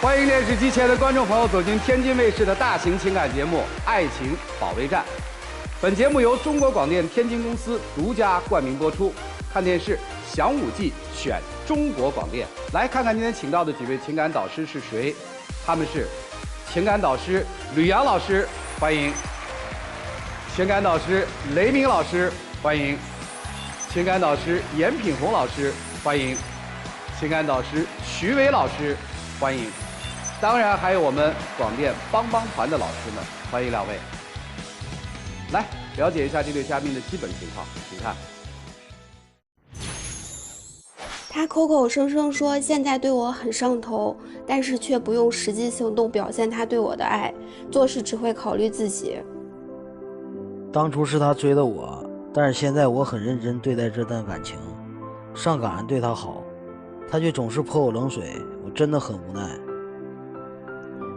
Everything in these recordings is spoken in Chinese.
欢迎电视机前的观众朋友走进天津卫视的大型情感节目《爱情保卫战》。本节目由中国广电天津公司独家冠名播出。看电视享5季，选中国广电。来看看今天请到的几位情感导师是谁？他们是情感导师吕阳老师，欢迎；情感导师雷鸣老师，欢迎；情感导师严品红老师，欢迎；情感导师徐伟老师，欢迎。当然还有我们广电帮帮团的老师们，欢迎两位。来了解一下这对嘉宾的基本情况，请看。他口口声声说现在对我很上头，但是却不用实际行动表现他对我的爱，做事只会考虑自己。当初是他追的我，但是现在我很认真对待这段感情，上赶着对他好，他却总是泼我冷水，我真的很无奈。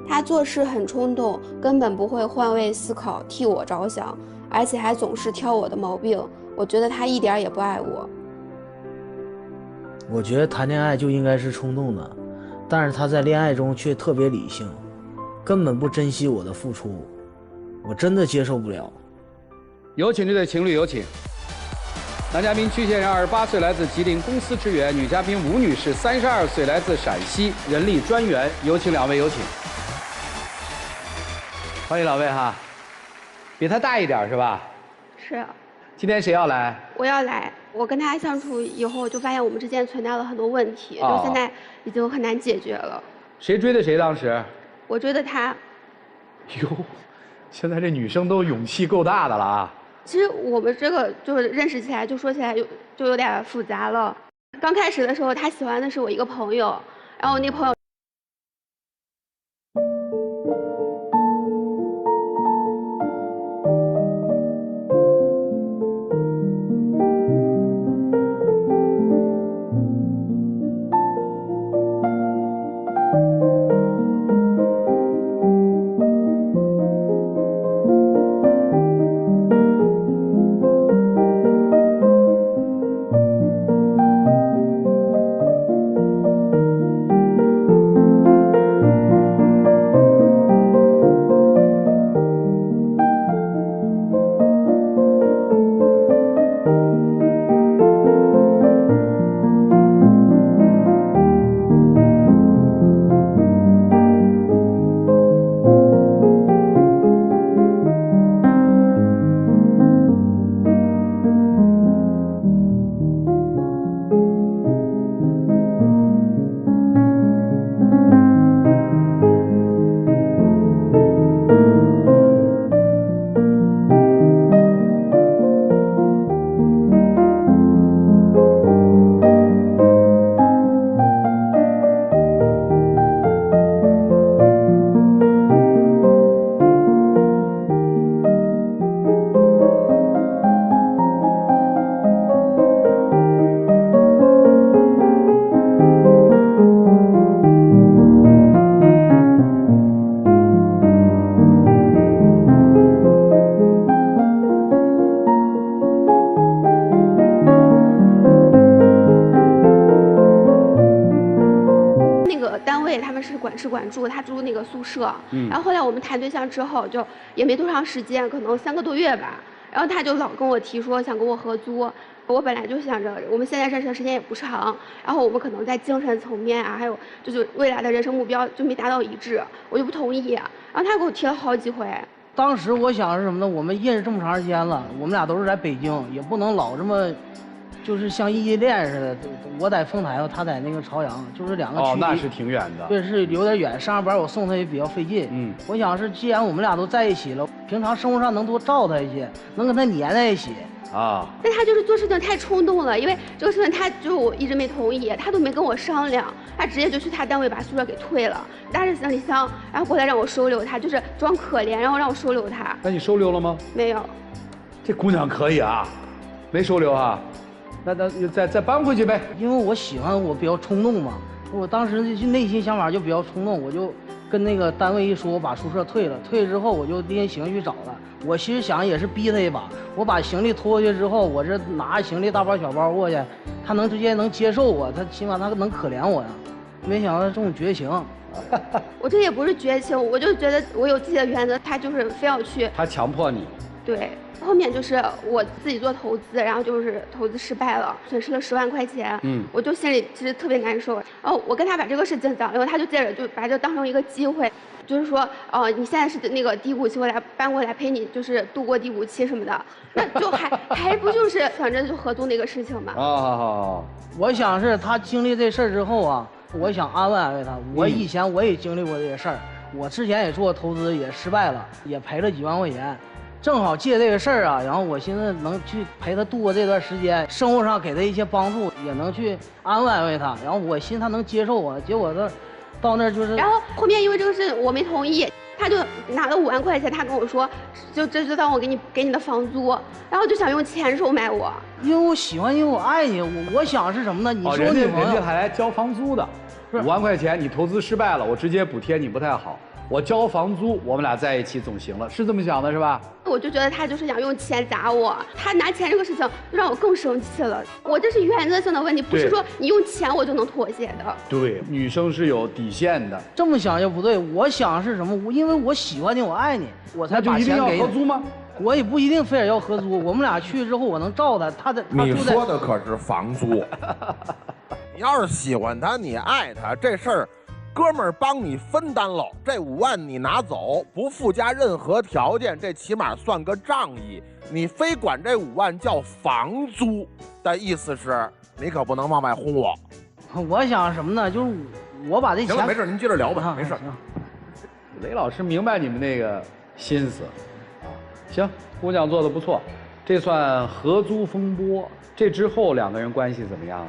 他做事很冲动，根本不会换位思考，替我着想，而且还总是挑我的毛病。我觉得他一点也不爱我。我觉得谈恋爱就应该是冲动的，但是他在恋爱中却特别理性，根本不珍惜我的付出，我真的接受不了。有请这对情侣，有请。男嘉宾曲先生28岁，来自吉林公司职员；女嘉宾吴女士32岁，来自陕西人力专员。有请两位，有请。欢迎两位哈，比他大一点是吧？是。今天谁要来？我要来。我跟他相处以后，就发现我们之间存在了很多问题，就现在已经很难解决了。谁追的谁当时？我追的他。哟，现在这女生都勇气够大的了啊！其实我们这个就是认识起来，就说起来就有点复杂了。刚开始的时候，他喜欢的是我一个朋友，然后我那朋友。管住他住那个宿舍，然后后来我们谈对象之后，就也没多长时间，可能3个多月吧。然后他就老跟我提说想跟我合租。我本来就想着我们现在认识的时间也不长，然后我们可能在精神层面啊，还有就是未来的人生目标就没达到一致，我就不同意。然后他给我提了好几回。当时我想是什么呢？我们认识这么长时间了，我们俩都是在北京，也不能老这么。就是像异地恋似的，我在丰台，他在那个朝阳，就是2个区。那是挺远的。对，是有点远，上下班我送他也比较费劲。我想是，既然我们俩都在一起了，平常生活上能多照他一些，能跟他黏在一起。但他就是做事情太冲动了，因为这个事情他就我一直没同意，他都没跟我商量，他直接就去他单位把宿舍给退了，拿着行李箱，然后过来让我收留他，就是装可怜，然后让我收留他。那你收留了吗？没有。这姑娘可以啊，没收留啊。那再搬回去呗。因为我喜欢，我比较冲动嘛，我当时内心想法就比较冲动，我就跟那个单位一说，我把宿舍退了。退了之后，我就拎行李去找他。我其实想也是逼他一把，我把行李拖过去之后，我这拿着行李大包小包过去，他能直接能接受我，他起码他能可怜我呀。没想到这种绝情，我这也不是绝情，我就觉得我有自己的原则，他就是非要去。他强迫你。对，后面就是我自己做投资，然后就是投资失败了，损失了10万块钱。我就心里其实特别难受。然后我跟他把这个事情讲，然后他就接着就把这当成一个机会。就是说，你现在是那个低谷期，我来搬过来陪你，就是度过低谷期什么的，那就还不就是想着就合租那个事情嘛。我想是他经历这事儿之后啊，我想安慰安慰他。我以前我也经历过这些事儿，我之前也做投资也失败了，也赔了几万块钱。正好借这个事儿啊，然后我寻思能去陪他度过这段时间，生活上给他一些帮助，也能去安慰安慰他。然后我寻思他能接受我，结果他。到那儿就是，然后后面因为这个事我没同意，他就拿了5万块钱，他跟我说，这就当我给你的房租，然后就想用钱收买我。因为我喜欢，因为我爱你，我想是什么呢？你是我女朋友，人家还来交房租的，5万块钱你投资失败了，我直接补贴你不太好。我交房租，我们俩在一起总行了，是这么想的，是吧？我就觉得他就是想用钱砸我，他拿钱这个事情就让我更生气了。我这是原则性的问题，不是说你用钱我就能妥协的。对，女生是有底线的。这么想就不对，我想是什么？因为我喜欢你，我爱你，我才把钱给你。那就一定要合租吗？我也不一定非得要合租，我们俩去之后我能照他你说的可是房租。你要是喜欢他，你爱他，这事儿。哥们儿帮你分担了，这5万你拿走，不附加任何条件，这起码算个仗义。你非管这5万叫房租的意思是，你可不能往外轰我。我想什么呢？就是我把这钱。行了，没事，您接着聊吧，没事。雷老师明白你们那个心思，行，姑娘做的不错，这算合租风波。这之后2个人关系怎么样啊？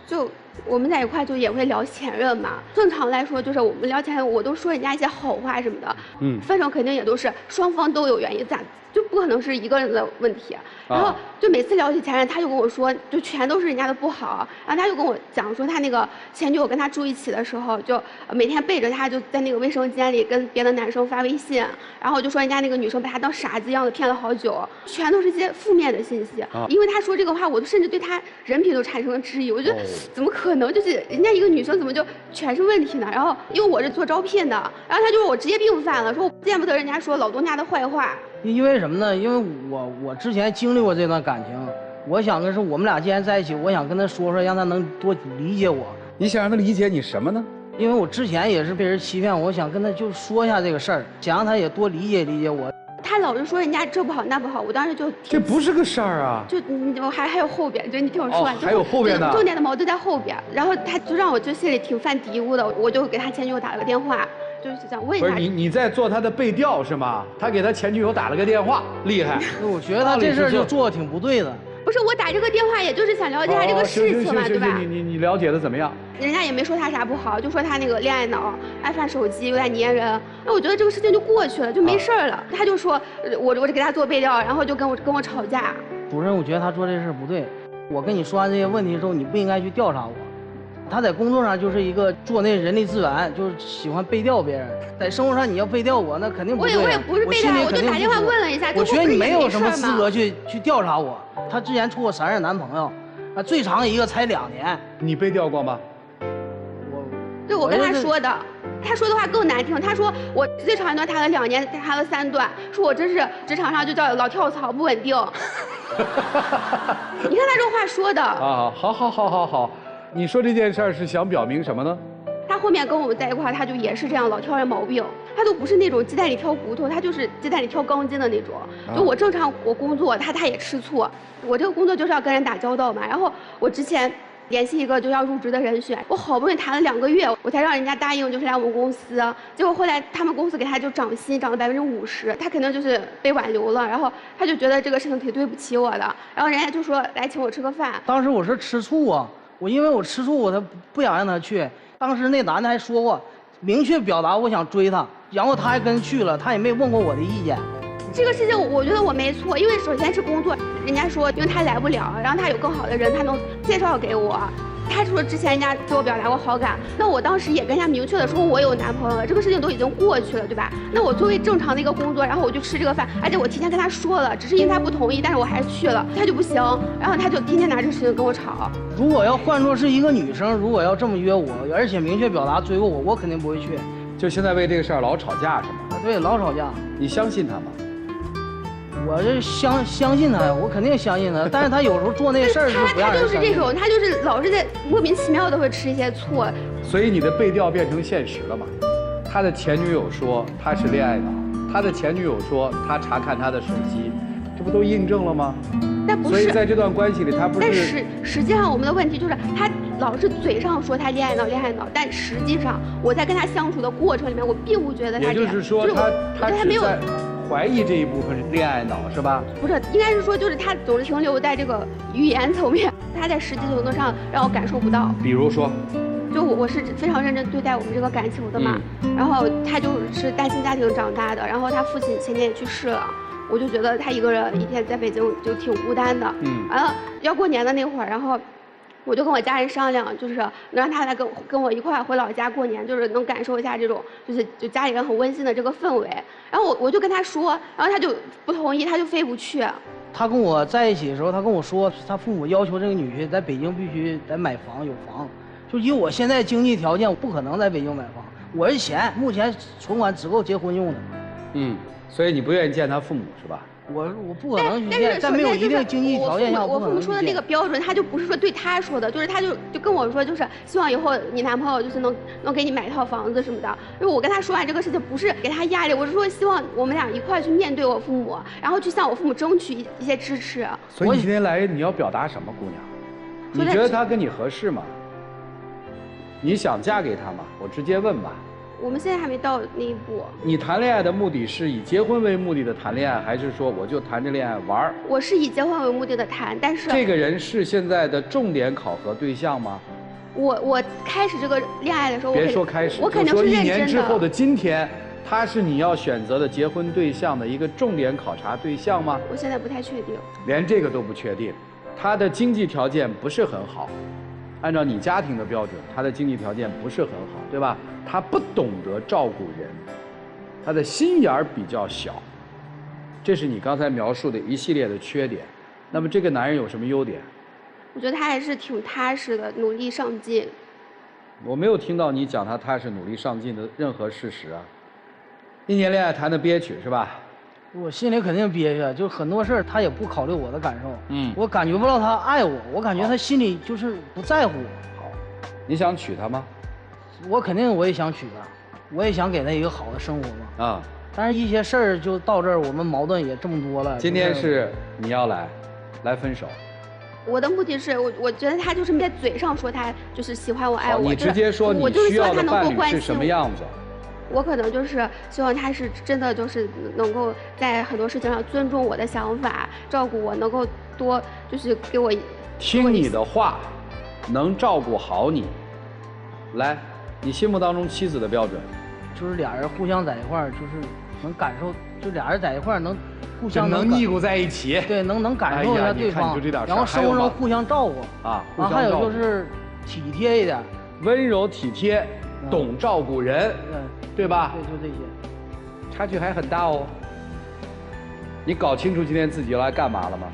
就我们在一块就也会聊前任嘛。正常来说，就是我们聊前任，我都说人家一些好话什么的。分手肯定也都是双方都有原因，就不可能是一个人的问题。然后就每次聊起前任，他就跟我说，就全都是人家的不好。然后他就跟我讲说，他那个前女友跟他住一起的时候，就每天背着他就在那个卫生间里跟别的男生发微信，然后就说人家那个女生把他当傻子一样的骗了好久，全都是些负面的信息。因为他说这个话，我甚至对他人品都产生了质疑。我觉得怎么可能？就是人家一个女生怎么就全是问题呢？然后因为我是做招聘的，然后他就说我职业病犯了，说我见不得人家说老东家的坏话。因为什么呢？因为我之前经历过这段感情，我想的是我们俩既然在一起，我想跟他说说，让他能多理解我。你想让他理解你什么呢？因为我之前也是被人欺骗，我想跟他就说一下这个事儿，想让他也多理解理解我。他老是说人家这不好那不好，我当时就这不是个事儿啊！就我还有后边，就你听我说完。还有后边呢。重点的矛盾在后边，然后他就让我就心里挺犯嘀咕的，我就给他前女友打了个电话。就是想问一下，不是你在做他的背调是吗？他给他前女友打了个电话，厉害。我觉得他这事儿就做的挺不对的。不是我打这个电话，也就是想了解一下这个事情嘛，对吧？你了解的怎么样？人家也没说他啥不好，就说他那个恋爱脑，爱翻手机，有点粘人。那我觉得这个事情就过去了，就没事了。他就说我就给他做背调，然后就跟我吵架。主任，我觉得他做这事不对。我跟你说完这些问题之后，你不应该去调查我。他在工作上就是一个做那人力资源，就是喜欢背调别人。在生活上你要背调我，那肯定不对。我也不是背调，我就打电话问了一下。我觉得你没有什么资格去调查我。他之前处过3任男朋友，啊，最长一个才2年。你被调过吗？对，我跟他说的，他说的话更难听。他说我最长一段谈了2年，谈了3段，说我真是职场上就叫老跳槽，不稳定。你看他这话说的。啊，好。你说这件事儿是想表明什么呢？他后面跟我们在一块儿，他就也是这样老挑人毛病，他都不是那种鸡蛋里挑骨头，他就是鸡蛋里挑钢筋的那种。就我正常我工作，他也吃醋。我这个工作就是要跟人打交道嘛。然后我之前联系一个就要入职的人选，我好不容易谈了2个月，我才让人家答应就是来我们公司。结果后来他们公司给他就涨薪，涨了50%，他肯定就是被挽留了。然后他就觉得这个事情挺对不起我的，然后人家就说来请我吃个饭。当时我是吃醋啊。我因为我吃醋，我不想让他去。当时那男的还说过，明确表达我想追他，然后他还跟去了，他也没问过我的意见。这个事情我觉得我没错，因为首先是工作，人家说因为他来不了，然后他有更好的人，他能介绍给我。他说之前人家对我表达过好感，那我当时也跟人家明确的说我有男朋友了，这个事情都已经过去了，对吧？那我作为正常的一个工作，然后我就吃这个饭，而且我提前跟他说了，只是因为他不同意，但是我还是去了，他就不行，然后他就天天拿这个事情跟我吵。如果要换作是一个女生，如果要这么约我，而且明确表达追过我，我肯定不会去。就现在为这个事儿老吵架是吗？对，老吵架。你相信他吗？我这相信他呀，我肯定相信他，但是他有时候做那事儿是不让人相信。他就是这种，他就是老是在莫名其妙的会吃一些醋。所以你的背调变成现实了嘛？他的前女友说他是恋爱脑，他的前女友说他查看他的手机，这不都印证了吗？但不是。所以在这段关系里，他不是。但实际上我们的问题就是他老是嘴上说他恋爱脑，但实际上我在跟他相处的过程里面，我并不觉得他。也就是说，他没有。怀疑这一部分是恋爱脑是吧？不是，应该是说就是他总是停留在这个语言层面，他在实际程度上让我感受不到。比如说，就我是非常认真对待我们这个感情的嘛，然后他就是单亲家庭长大的，然后他父亲前年也去世了，我就觉得他一个人一天在北京就挺孤单的。完了要过年的那会儿，然后我就跟我家人商量，就是能让他来跟我一块回老家过年，就是能感受一下这种就家里人很温馨的这个氛围。然后我就跟他说，然后他就不同意，他就非不去。他跟我在一起的时候，他跟我说，他父母要求这个女婿在北京必须得买房有房，就以我现在经济条件，我不可能在北京买房。我这钱目前存款只够结婚用的。所以你不愿意见他父母是吧？我不可能去见，在没有一定经济条件下，我父母说的那个标准，他就不是说对他说的，就是他就跟我说，就是希望以后你男朋友就是能给你买一套房子什么的。因为我跟他说完这个事情，不是给他压力，我是说希望我们俩一块去面对我父母，然后去向我父母争取一些支持。所以你今天来，你要表达什么，姑娘？你觉得他跟你合适吗？你想嫁给他吗？我直接问吧。我们现在还没到那一步。你谈恋爱的目的是以结婚为目的的谈恋爱，还是说我就谈着恋爱玩儿？我是以结婚为目的的谈，但是这个人是现在的重点考核对象吗？我开始这个恋爱的时候，别说开始，我肯定是认真的。1年之后的今天，他是你要选择的结婚对象的一个重点考察对象吗？我现在不太确定，连这个都不确定。他的经济条件不是很好，按照你家庭的标准，他的经济条件不是很好，对吧？他不懂得照顾人，他的心眼儿比较小，这是你刚才描述的一系列的缺点。那么这个男人有什么优点？我觉得他还是挺踏实的，努力上进。我没有听到你讲他踏实努力上进的任何事实啊。1年恋爱谈的憋屈是吧？我心里肯定憋屈，就很多事儿他也不考虑我的感受。我感觉不到他爱我，我感觉他心里就是不在乎我。好，你想娶她吗？我肯定我也想娶她，我也想给她一个好的生活嘛。但是一些事儿就到这儿，我们矛盾也这么多了。今天是你要来分手。我的目的是我觉得他就是在嘴上说他就是喜欢我爱我，你直接说你需要的伴侣是什么样子。我可能就是希望他是真的就是能够在很多事情上尊重我的想法，照顾我，能够多就是给我听你的话，能照顾好你。来，你心目当中妻子的标准，就是俩人互相在一块儿，就是能感受，就俩人在一块儿能互相能腻咕在一起，对，能感受一下对方，然后生活中互相照顾啊，还有就是体贴一点，温柔体贴，懂照顾人，对吧？对，就这些，差距还很大哦。你搞清楚今天自己要来干嘛了吗？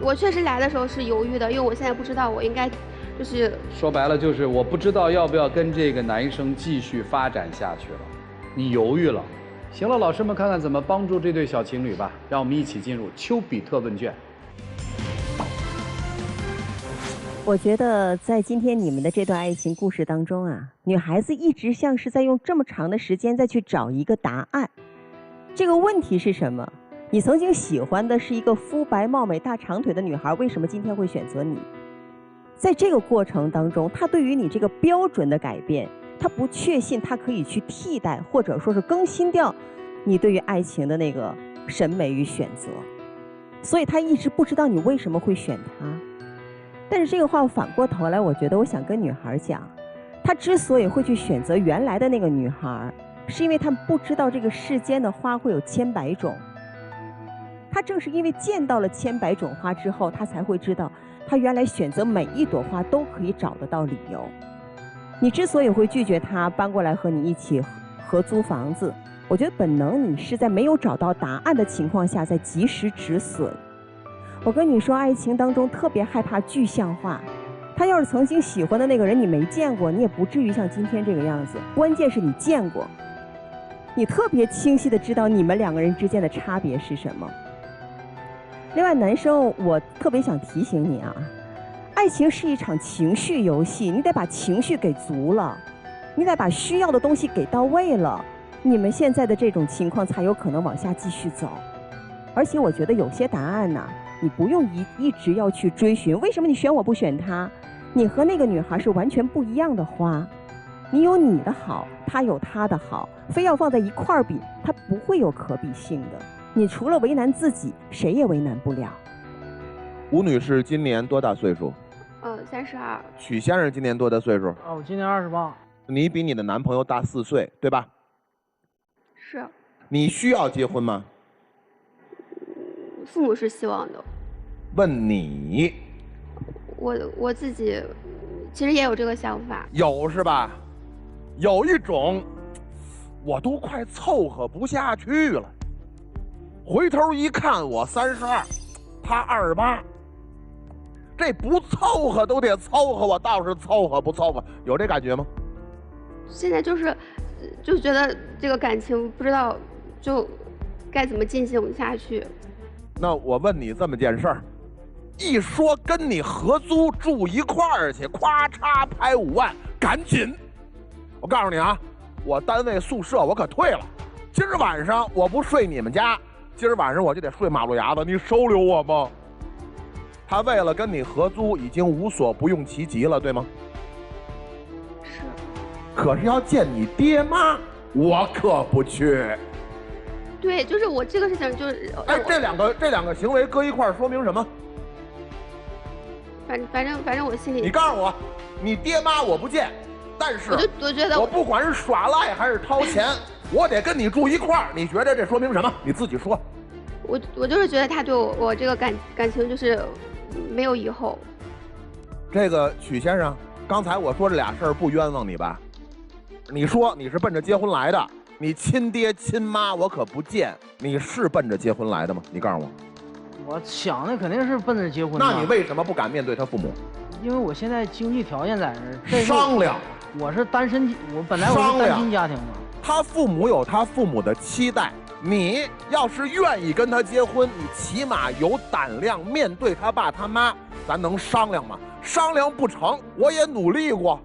我确实来的时候是犹豫的，因为我现在不知道我应该就是说白了就是我不知道要不要跟这个男生继续发展下去了，你犹豫了。行了，老师们看看怎么帮助这对小情侣吧。让我们一起进入丘比特问卷。我觉得在今天你们的这段爱情故事当中啊，女孩子一直像是在用这么长的时间再去找一个答案。这个问题是什么？你曾经喜欢的是一个肤白貌美大长腿的女孩，为什么今天会选择你？在这个过程当中，她对于你这个标准的改变，她不确信她可以去替代或者说是更新掉你对于爱情的那个审美与选择，所以她一直不知道你为什么会选她。但是这个话反过头来，我觉得我想跟女孩讲，她之所以会去选择原来的那个女孩，是因为她不知道这个世间的花会有千百种。她正是因为见到了千百种花之后，她才会知道他原来选择每一朵花都可以找得到理由。你之所以会拒绝他搬过来和你一起合租房子，我觉得本能你是在没有找到答案的情况下在及时止损。我跟你说，爱情当中特别害怕具象化。他要是曾经喜欢的那个人你没见过，你也不至于像今天这个样子。关键是你见过，你特别清晰的知道你们两个人之间的差别是什么。另外，男生，我特别想提醒你啊，爱情是一场情绪游戏，你得把情绪给足了，你得把需要的东西给到位了，你们现在的这种情况才有可能往下继续走。而且我觉得有些答案呢，你不用一直要去追寻，为什么你选我不选他？你和那个女孩是完全不一样的花，你有你的好，她有她的好，非要放在一块儿比，它不会有可比性的。你除了为难自己，谁也为难不了。吴女士今年多大岁数？32。许先生今年多大岁数？我今年28。你比你的男朋友大4岁，对吧？是。你需要结婚吗？父母是希望的。问你。我自己其实也有这个想法。有是吧？有一种，我都快凑合不下去了。回头一看，我32，他28，这不凑合都得凑合，我倒是凑合不凑合，有这感觉吗？现在就觉得这个感情不知道就该怎么进行下去。那我问你这么件事儿，一说跟你合租住一块儿去，咵嚓拍5万，赶紧！我告诉你啊，我单位宿舍我可退了，今儿晚上我不睡你们家，今儿晚上我就得睡马路牙子，你收留我吗？他为了跟你合租，已经无所不用其极了，对吗？是。可是要见你爹妈，我可不去。对，就是我这个事情就是。哎，这两个行为搁一块儿说明什么？反正我心里。你告诉我，你爹妈我不见，但是我觉得我不管是耍赖还是掏钱，我得跟你住一块儿。你觉得这说明什么？你自己说。我就是觉得他对我这个感情就是没有以后。这个许先生，刚才我说这俩事儿不冤枉你吧？你说你是奔着结婚来的，你亲爹亲妈我可不见，你是奔着结婚来的吗？你告诉我。我想的肯定是奔着结婚的。那你为什么不敢面对他父母？因为我现在经济条件在这儿。商量。我是单身，我本来我是单亲家庭嘛。他父母有他父母的期待，你要是愿意跟他结婚，你起码有胆量面对他爸他妈，咱能商量吗？商量不成，我也努力过。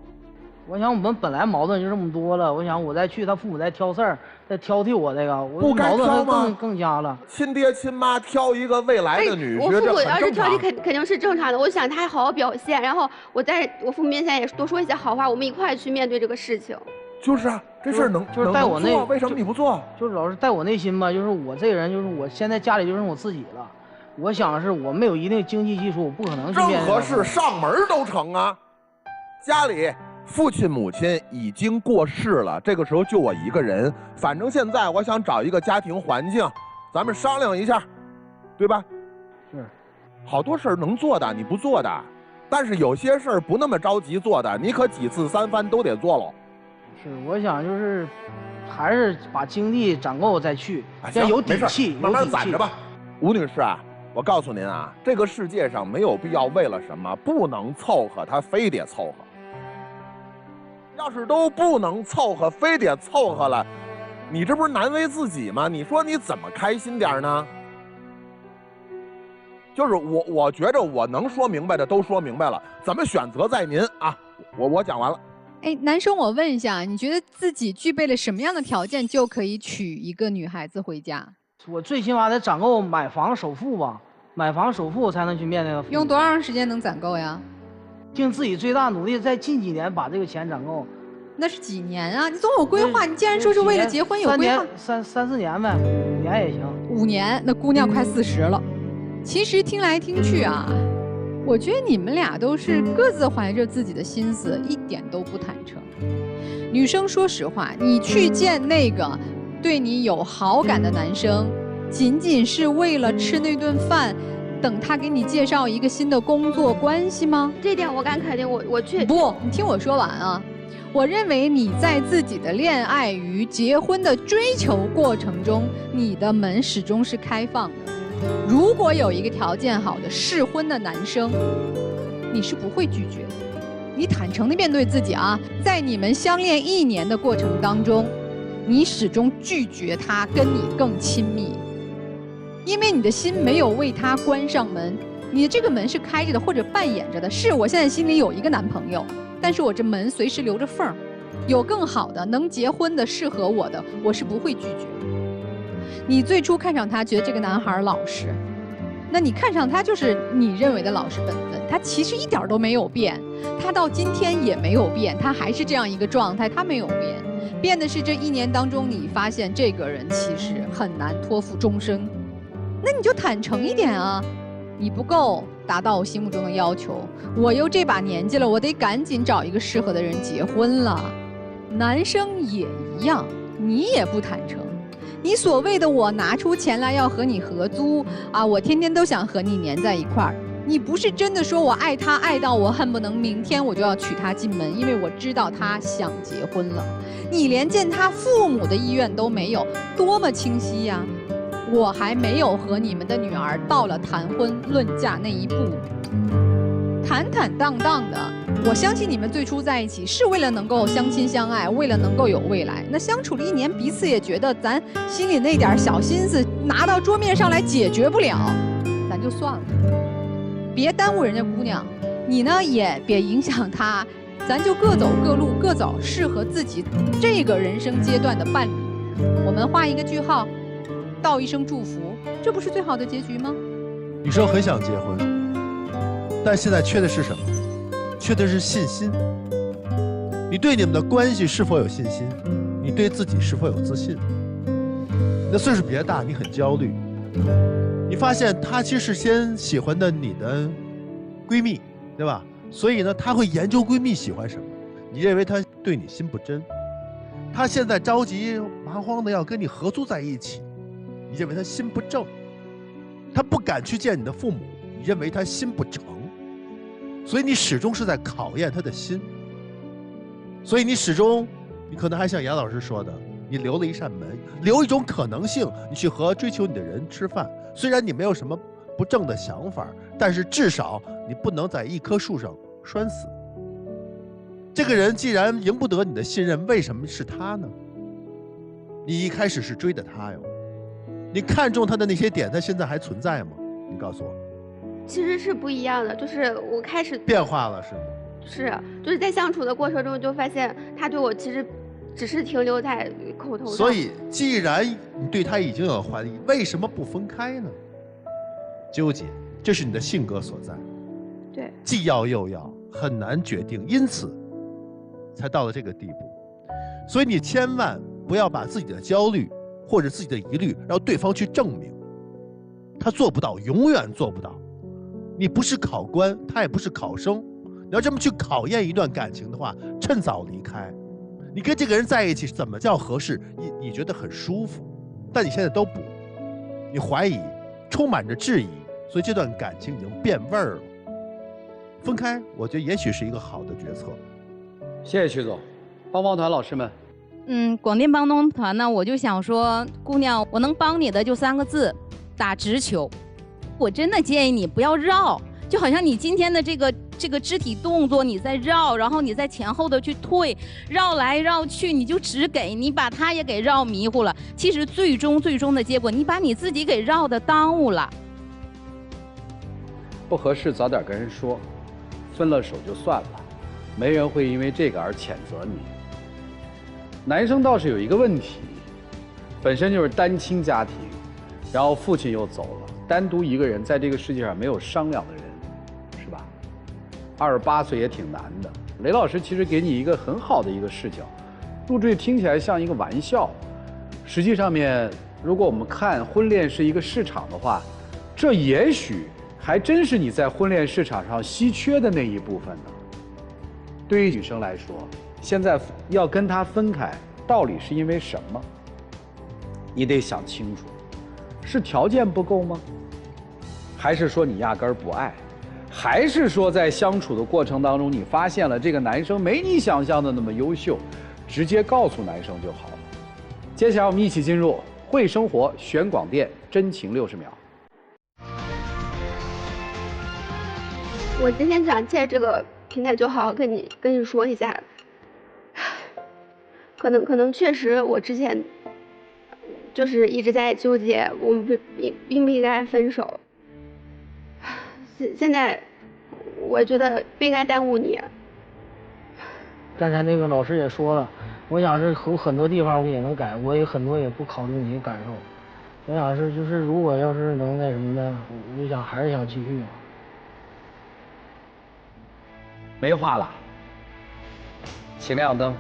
我想我们本来矛盾就这么多了，我想我再去，他父母再挑事儿，再挑剔我这个，我矛盾更加了。亲爹亲妈挑一个未来的女婿，我父母要是挑剔肯定是正常的。我想他好好表现，然后我在我父母面前也多说一些好话，我们一块去面对这个事情。就是啊，这事儿就是在我内，为什么你不做？就是老是在我内心吧，就是我这个人，就是我现在家里就剩我自己了。我想的是我没有一定经济基础，我不可能去面对。任何事上门都成啊，家里。父亲母亲已经过世了，这个时候就我一个人。反正现在我想找一个家庭环境，咱们商量一下，对吧？是，好多事儿能做的你不做的，但是有些事儿不那么着急做的，你可几次三番都得做喽。是，我想就是还是把精力攒够再去，先有底气，慢慢攒着吧。吴女士啊，我告诉您啊，这个世界上没有必要为了什么不能凑合，他非得凑合。要是都不能凑合，非得凑合了，你这不是难为自己吗？你说你怎么开心点呢？就是我觉着我能说明白的都说明白了，怎么选择在您啊。我讲完了。哎，男生，我问一下，你觉得自己具备了什么样的条件就可以娶一个女孩子回家？我最起码得攒够买房首付吧，买房首付才能去面对。用多长时间能攒够呀？尽自己最大努力，在近几年把这个钱攒够。那是几年啊？你总有规划。你既然说是为了结婚有规划，三四年呗，5年也行。5年，那姑娘快40了。其实听来听去啊，我觉得你们俩都是各自怀着自己的心思，一点都不坦诚。女生，说实话，你去见那个对你有好感的男生，仅仅是为了吃那顿饭，等他给你介绍一个新的工作关系吗？这点我敢肯定，我确不，你听我说完啊。我认为你在自己的恋爱与结婚的追求过程中，你的门始终是开放的。如果有一个条件好的适婚的男生，你是不会拒绝的。你坦诚地面对自己啊，在你们相恋1年的过程当中，你始终拒绝他跟你更亲密。因为你的心没有为他关上门，你的这个门是开着的或者扮演着的。是我现在心里有一个男朋友，但是我这门随时留着缝儿，有更好的能结婚的适合我的，我是不会拒绝。你最初看上他，觉得这个男孩老实，那你看上他就是你认为的老实本分，他其实一点都没有变，他到今天也没有变，他还是这样一个状态，他没有变，变的是这1年当中你发现这个人其实很难托付终生。那你就坦诚一点啊，你不够达到我心目中的要求，我又这把年纪了，我得赶紧找一个适合的人结婚了。男生也一样，你也不坦诚，你所谓的我拿出钱来要和你合租啊，我天天都想和你黏在一块儿，你不是真的说我爱他爱到我恨不能明天我就要娶她进门，因为我知道他想结婚了，你连见他父母的意愿都没有，多么清晰呀！我还没有和你们的女儿到了谈婚论嫁那一步，坦坦荡荡的。我相信你们最初在一起是为了能够相亲相爱，为了能够有未来。那相处了1年，彼此也觉得咱心里那点小心思拿到桌面上来解决不了，咱就算了，别耽误人家姑娘。你呢也别影响她，咱就各走各路，各找适合自己这个人生阶段的伴侣。我们画一个句号。道一声祝福，这不是最好的结局吗？女生很想结婚，但现在缺的是什么？缺的是信心。你对你们的关系是否有信心？你对自己是否有自信？你的岁数比较大，你很焦虑。你发现他其实是先喜欢的你的闺蜜，对吧？所以呢，他会研究闺蜜喜欢什么。你认为他对你心不真，他现在着急麻慌的要跟你合租在一起。你认为他心不正，他不敢去见你的父母，你认为他心不诚，所以你始终是在考验他的心。所以你始终，你可能还像杨老师说的，你留了一扇门，留一种可能性，你去和追求你的人吃饭。虽然你没有什么不正的想法，但是至少你不能在一棵树上拴死。这个人既然赢不得你的信任，为什么是他呢？你一开始是追的他哟。你看中他的那些点，他现在还存在吗？你告诉我。其实是不一样的，就是我开始变化了，是吗？是，就是在相处的过程中就发现他对我其实只是停留在口头上。所以，既然你对他已经有怀疑，为什么不分开呢？纠结，这是你的性格所在。对，既要又要，很难决定，因此才到了这个地步。所以你千万不要把自己的焦虑或者自己的疑虑让对方去证明，他做不到，永远做不到。你不是考官，他也不是考生，你要这么去考验一段感情的话，趁早离开。你跟这个人在一起怎么叫合适？你觉得很舒服，但你现在都不，你怀疑，充满着质疑，所以这段感情已经变味儿了。分开，我觉得也许是一个好的决策。谢谢徐总，帮帮团老师们。广电帮帮团呢，我就想说，姑娘，我能帮你的就3个字，打直球。我真的建议你不要绕，就好像你今天的这个肢体动作，你在绕，然后你在前后的去退，绕来绕去，你就只给你把他也给绕迷糊了。其实最终的结果，你把你自己给绕的耽误了。不合适早点跟人说，分了手就算了，没人会因为这个而谴责你。男生倒是有一个问题，本身就是单亲家庭，然后父亲又走了，单独一个人在这个世界上没有商量的人，是吧？28岁也挺难的。雷老师其实给你一个很好的一个视角，陆志听起来像一个玩笑，实际上面如果我们看婚恋是一个市场的话，这也许还真是你在婚恋市场上稀缺的那一部分呢。对于女生来说，现在要跟他分开，到底是因为什么？你得想清楚，是条件不够吗？还是说你压根儿不爱？还是说在相处的过程当中，你发现了这个男生没你想象的那么优秀，直接告诉男生就好了。接下来我们一起进入会生活选广电真情60秒。我今天想借这个平台就好好跟你说一下，可能确实我之前就是一直在纠结，我们应不应该分手。现在我觉得不应该耽误你。刚才那个老师也说了，我想是有很多地方我也能改，我也很多也不考虑你的感受。我想是就是如果要是能那什么的，我就想还是想继续嘛。没话了，请亮灯。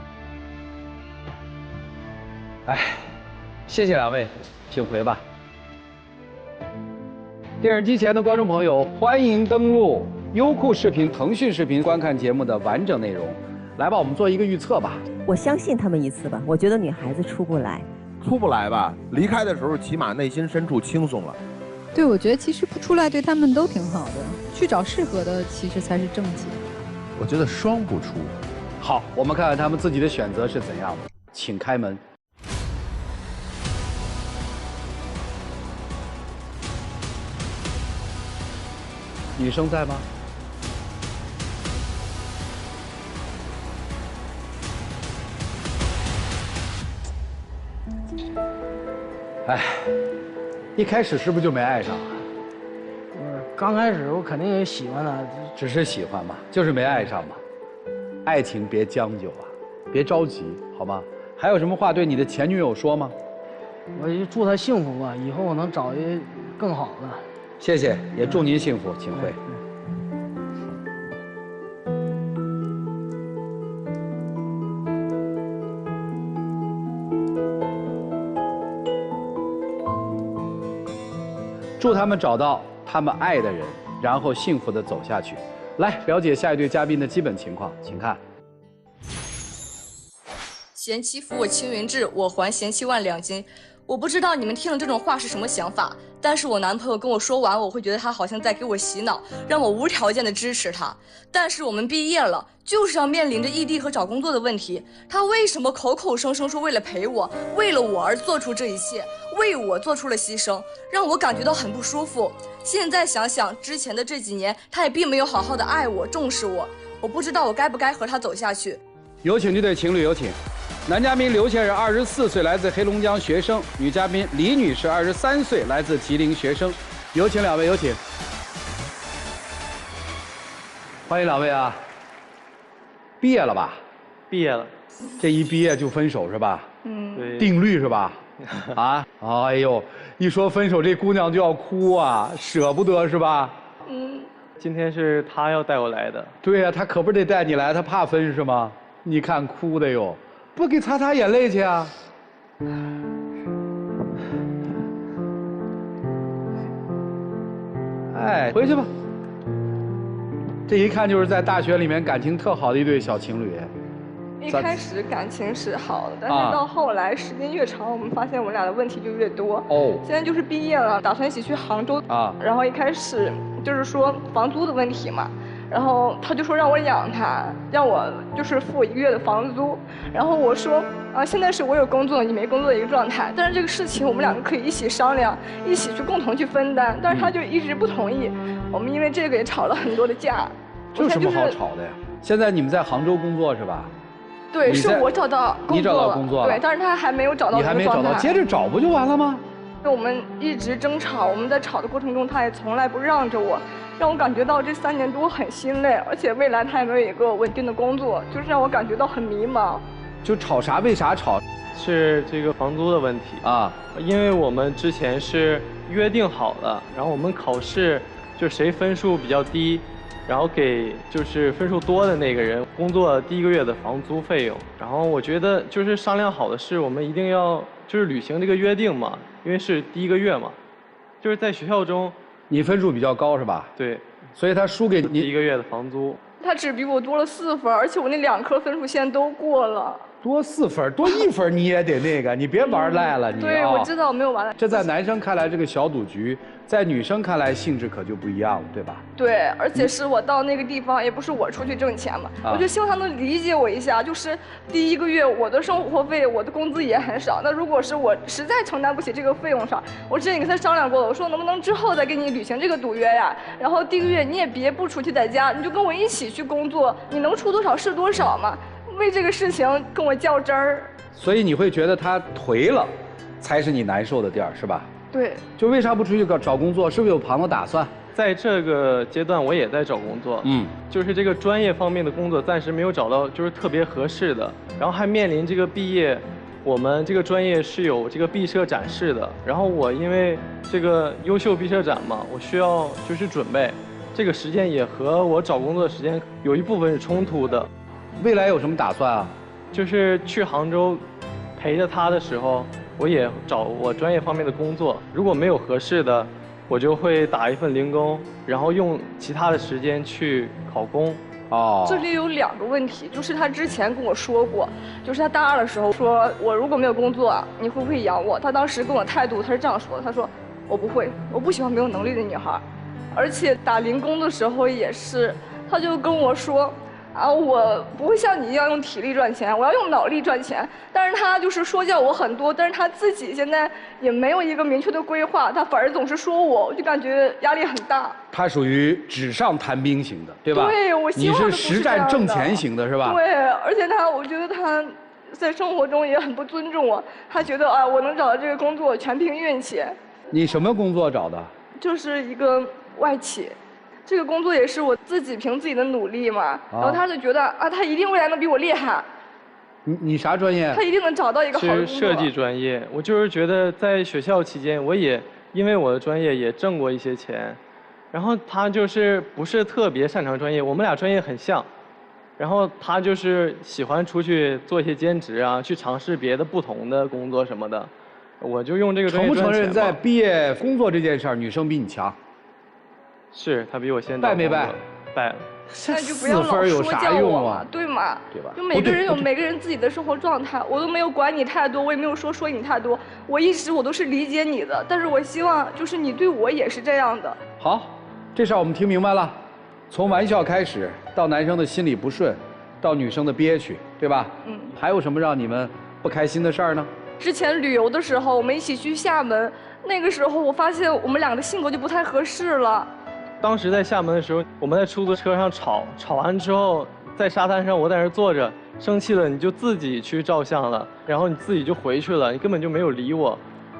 哎，谢谢两位，请回吧。电视机前的观众朋友，欢迎登录优酷视频、腾讯视频观看节目的完整内容。来吧，我们做一个预测吧。我相信他们一次吧，我觉得女孩子出不来。出不来吧？离开的时候起码内心深处轻松了。对，我觉得其实不出来对他们都挺好的，去找适合的其实才是正解。我觉得双不出。好，我们看看他们自己的选择是怎样的，请开门。女生在吗？哎，一开始是不是就没爱上？刚开始我肯定也喜欢他，只是喜欢嘛，就是没爱上嘛。爱情别将就啊，别着急，好吗？还有什么话对你的前女友说吗？我就祝她幸福吧，以后我能找一个更好的。谢谢，也祝您幸福，请回。祝他们找到他们爱的人，然后幸福地走下去。来了解下一对嘉宾的基本情况，请看。贤妻扶我青云志，我还贤妻万两金。我不知道你们听了这种话是什么想法，但是我男朋友跟我说完，我会觉得他好像在给我洗脑，让我无条件的支持他。但是我们毕业了，就是要面临着异地和找工作的问题。他为什么口口声声说为了陪我，为了我而做出这一切，为我做出了牺牲，让我感觉到很不舒服。现在想想之前的这几年，他也并没有好好的爱我、重视我。我不知道我该不该和他走下去。有请这对情侣，有请。男嘉宾刘先生24岁，来自黑龙江学生；女嘉宾李女士23岁，来自吉林学生。有请两位，有请。欢迎两位啊！毕业了吧？毕业了。这一毕业就分手是吧？对。定律是吧？啊！哎呦，一说分手，这姑娘就要哭啊，舍不得是吧？今天是他要带我来的。对呀，他可不是得带你来，他怕分是吗？你看哭的哟。不给擦擦眼泪去啊！哎，回去吧。这一看就是在大学里面感情特好的一对小情侣。一开始感情是好的，但是到后来时间越长，我们发现我们俩的问题就越多。哦。现在就是毕业了，打算一起去杭州。啊。然后一开始就是说房租的问题嘛。然后他就说让我养他，让我就是付1个月的房租。然后我说现在是我有工作，你没工作的一个状态，但是这个事情我们两个可以一起商量，一起去共同去分担。但是他就一直不同意，我们因为这个也吵了很多的架。这有什么好吵的呀？现在你们在杭州工作是吧？对，是我找到工作了。你找到工作了？对，但是他还没有找到。你还没找到，接着找不就完了吗？我们一直争吵，我们在吵的过程中，他也从来不让着我。让我感觉到这3年多很心累，而且未来他也没有一个稳定的工作，就是让我感觉到很迷茫。就吵啥？为啥吵？是这个房租的问题啊，因为我们之前是约定好了，然后我们考试就谁分数比较低，然后给就是分数多的那个人工作第1个月的房租费用。然后我觉得就是商量好的是我们一定要就是履行这个约定嘛，因为是第1个月嘛，就是在学校中。你分数比较高是吧？对，所以他输给你1个月的房租。他只比我多了4分，而且我那2科分数线都过了。多4分，多1分你也得那个，你别玩赖了你。对，我知道我没有玩赖。这在男生看来这个小赌局，在女生看来性质可就不一样了，对吧？对，而且是我到那个地方，也不是我出去挣钱嘛，我就希望他能理解我一下。就是第1个月我的生活费，我的工资也很少。那如果是我实在承担不起这个费用上，我之前跟他商量过了，我说能不能之后再给你履行这个赌约呀？然后第1个月你也别不出去在家，你就跟我一起去工作，你能出多少是多少嘛。为这个事情跟我较真儿，所以你会觉得他颓了，才是你难受的地儿，是吧？对。就为啥不出去找工作？是不是有旁的打算？在这个阶段，我也在找工作，就是这个专业方面的工作暂时没有找到，就是特别合适的。然后还面临这个毕业，我们这个专业是有这个毕设展示的。然后我因为这个优秀毕设展嘛，我需要就是准备，这个时间也和我找工作的时间有一部分是冲突的。未来有什么打算啊？就是去杭州陪着他的时候，我也找我专业方面的工作。如果没有合适的，我就会打一份零工，然后用其他的时间去考公。这里有2个问题，就是他之前跟我说过，就是他大2的时候说，我如果没有工作，你会不会养我？他当时跟我态度他是这样说的，他说我不会，我不喜欢没有能力的女孩。而且打零工的时候也是，他就跟我说。我不会像你一样用体力赚钱，我要用脑力赚钱。但是他就是说教我很多，但是他自己现在也没有一个明确的规划，他反而总是说我就感觉压力很大。他属于纸上谈兵型的，对吧？对，我希望你是实战挣钱型的，是吧？对，而且我觉得他在生活中也很不尊重我，他觉得我能找到这个工作全凭运气。你什么工作找的？就是一个外企。这个工作也是我自己凭自己的努力嘛，然后他就觉得他一定未来能比我厉害。你啥专业？他一定能找到一个好的工作。是设计专业，我就是觉得在学校期间，我也因为我的专业也挣过一些钱，然后他就是不是特别擅长专业，我们俩专业很像，然后他就是喜欢出去做一些兼职啊，去尝试别的不同的工作什么的，我就用这个专业赚钱嘛。承不承认在毕业工作这件事儿，女生比你强？是他比我先败没败？败了。那就不要老说教我嘛，对吗？对吧？就每个人有每个人自己的生活状态，我都没有管你太多，我也没有说你太多，我一直都是理解你的，但是我希望就是你对我也是这样的。好，这事儿我们听明白了，从玩笑开始，到男生的心里不顺，到女生的憋屈，对吧？还有什么让你们不开心的事儿呢？之前旅游的时候，我们一起去厦门，那个时候我发现我们2个的性格就不太合适了。当时在厦门的时候，我们在出租车上吵完之后，在沙滩上我在那儿坐着，生气了你就自己去照相了，然后你自己就回去了，你根本就没有理我，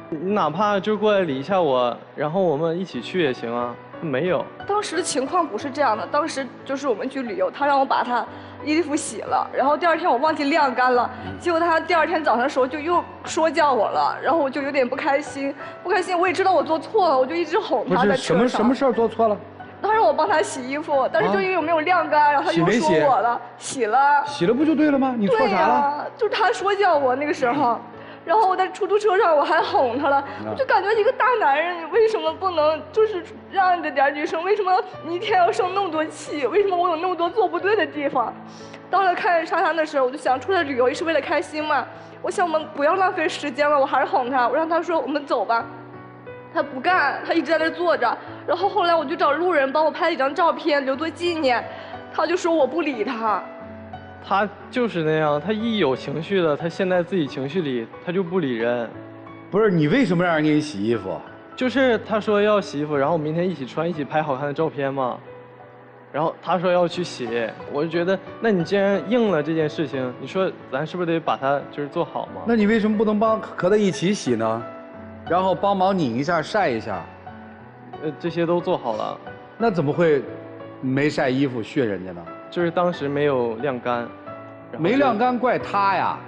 你哪怕就过来理一下我，然后我们一起去也行啊，没有。当时的情况不是这样的，当时就是我们去旅游，他让我把他衣服洗了，然后第2天我忘记晾干了，结果他第2天早上的时候就又说教我了，然后我就有点不开心，我也知道我做错了，我就一直哄他在车上。什么事儿做错了？他让我帮他洗衣服，但是就因为我没有晾干，然后他又说我了，洗了。洗了不就对了吗？你错啥了？就是他说教我那个时候，然后我在出租车上我还哄他了，我就感觉一个大男人，你为什么不能就是让着点女生？为什么你一天要生那么多气？为什么我有那么多做不对的地方？到了看沙滩的时候，我就想出来旅游也是为了开心嘛，我想我们不要浪费时间了，我还是哄他，我让他说我们走吧。他不干，他一直在那坐着。然后后来我就找路人帮我拍了一张照片留作纪念，他就说我不理他。他就是那样，他一有情绪了，他陷在自己情绪里，他就不理人。不是你为什么让人给你洗衣服？就是他说要洗衣服，然后明天一起穿，一起拍好看的照片嘛。然后他说要去洗，我就觉得，那你既然应了这件事情，你说咱是不是得把它就是做好嘛？那你为什么不能和他一起洗呢？然后帮忙拧一下、晒一下，这些都做好了。那怎么会没晒衣服训人家呢？就是当时没有晾干。没晾干怪他呀，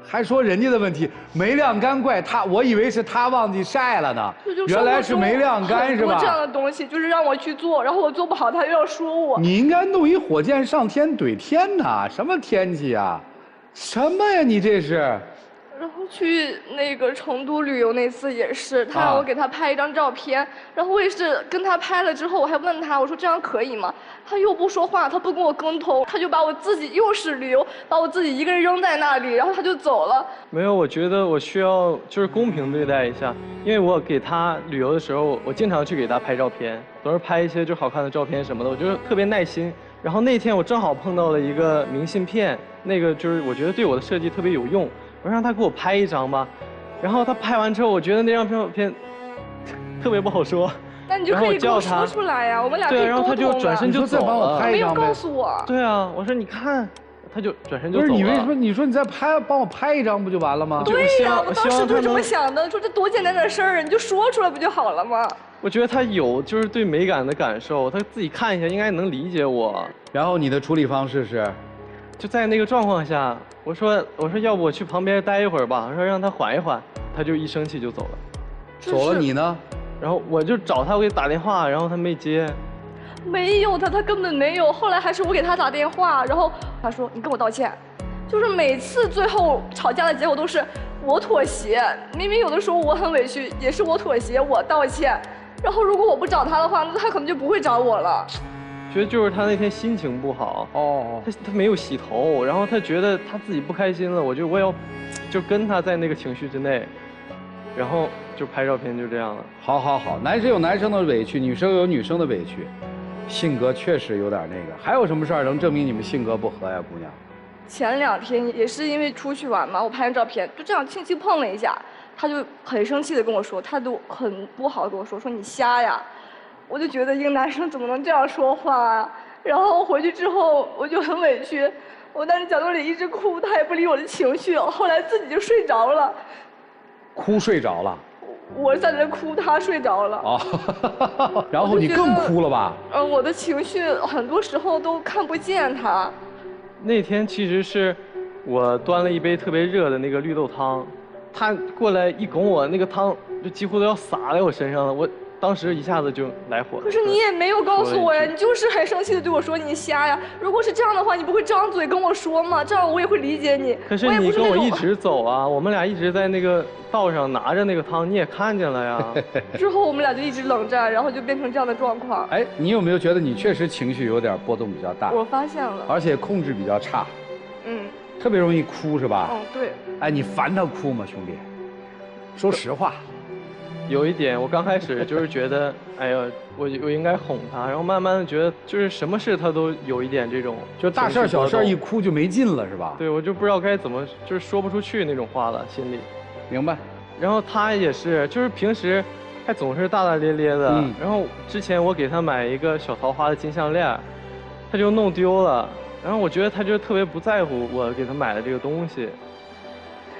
还说人家的问题，没晾干怪他，我以为是他忘记晒了呢，原来是没晾干是吧？这样的东西就是让我去做，然后我做不好，他又要说我。你应该弄一火箭上天怼天呐！什么天气啊？什么呀？你这是？然后去那个成都旅游那次也是，他让我给他拍一张照片，然后我也是跟他拍了之后，我还问他，我说这样可以吗？他又不说话，他不跟我沟通，他就把我自己又是旅游，把我自己一个人扔在那里，然后他就走了。没有，我觉得我需要就是公平对待一下，因为我给他旅游的时候，我经常去给他拍照片，总是拍一些就好看的照片什么的，我觉得特别耐心。然后那天我正好碰到了一个明信片，那个就是我觉得对我的设计特别有用。我让他给我拍一张吧，然后他拍完之后，我觉得那张照片特别不好说。那你就可以跟我说出来呀，我们俩可以沟通。对，然后他就转身就走了。没有告诉我。对啊，我说你看，他就转身就走了。不是你为什么？你说你再帮我拍一张不就完了吗？对呀，我当时就这么想的，说这多简单的事儿，你就说出来不就好了吗？我觉得他有就是对美感的感受，他自己看一下应该能理解我。然后你的处理方式是？就在那个状况下，我说要不我去旁边待一会儿吧，我说让他缓一缓，他就一生气就走了。走了你呢？然后我就找他，我给他打电话，然后他没接。没有他根本没有。后来还是我给他打电话，然后他说你跟我道歉。就是每次最后吵架的结果都是我妥协，明明有的时候我很委屈，也是我妥协，我道歉。然后如果我不找他的话，那他可能就不会找我了。觉得就是他那天心情不好哦，他没有洗头，然后他觉得他自己不开心了，我觉得我要就跟他在那个情绪之内，然后就拍照片就这样了。好，男生有男生的委屈，女生有女生的委屈，性格确实有点那个。还有什么事儿能证明你们性格不合呀，姑娘？前2天也是因为出去玩嘛，我拍完照片就这样轻轻碰了一下，他就很生气的跟我说，态度很不好的跟我说你瞎呀。我就觉得一个男生怎么能这样说话啊？然后回去之后我就很委屈，我在角落里一直哭，他也不理我的情绪，后来自己就睡着了。哭睡着了？我在那哭，他睡着了。哦，然后你更哭了吧？我的情绪很多时候都看不见他。那天其实是我端了一杯特别热的那个绿豆汤，他过来一拱我，那个汤就几乎都要洒在我身上了，我当时一下子就来火了。可是你也没有告诉我呀，你就是很生气的对我说你瞎呀。如果是这样的话，你不会张嘴跟我说吗？这样我也会理解你。可是你跟我一直走啊，我们俩一直在那个道上拿着那个汤，你也看见了呀。之后我们俩就一直冷战，然后就变成这样的状况。哎，你有没有觉得你确实情绪有点波动比较大？我发现了。而且控制比较差。嗯。特别容易哭是吧？对。哎，你烦他哭吗，兄弟？说实话。有一点，我刚开始就是觉得，哎呀，我应该哄他，然后慢慢的觉得，就是什么事他都有一点这种，就大事小事一哭就没劲了，是吧？对，我就不知道该怎么，就是说不出去那种话了，心里。明白。然后他也是，就是平时还总是大大咧咧的，然后之前我给他买一个小桃花的金项链，他就弄丢了，然后我觉得他就特别不在乎我给他买的这个东西。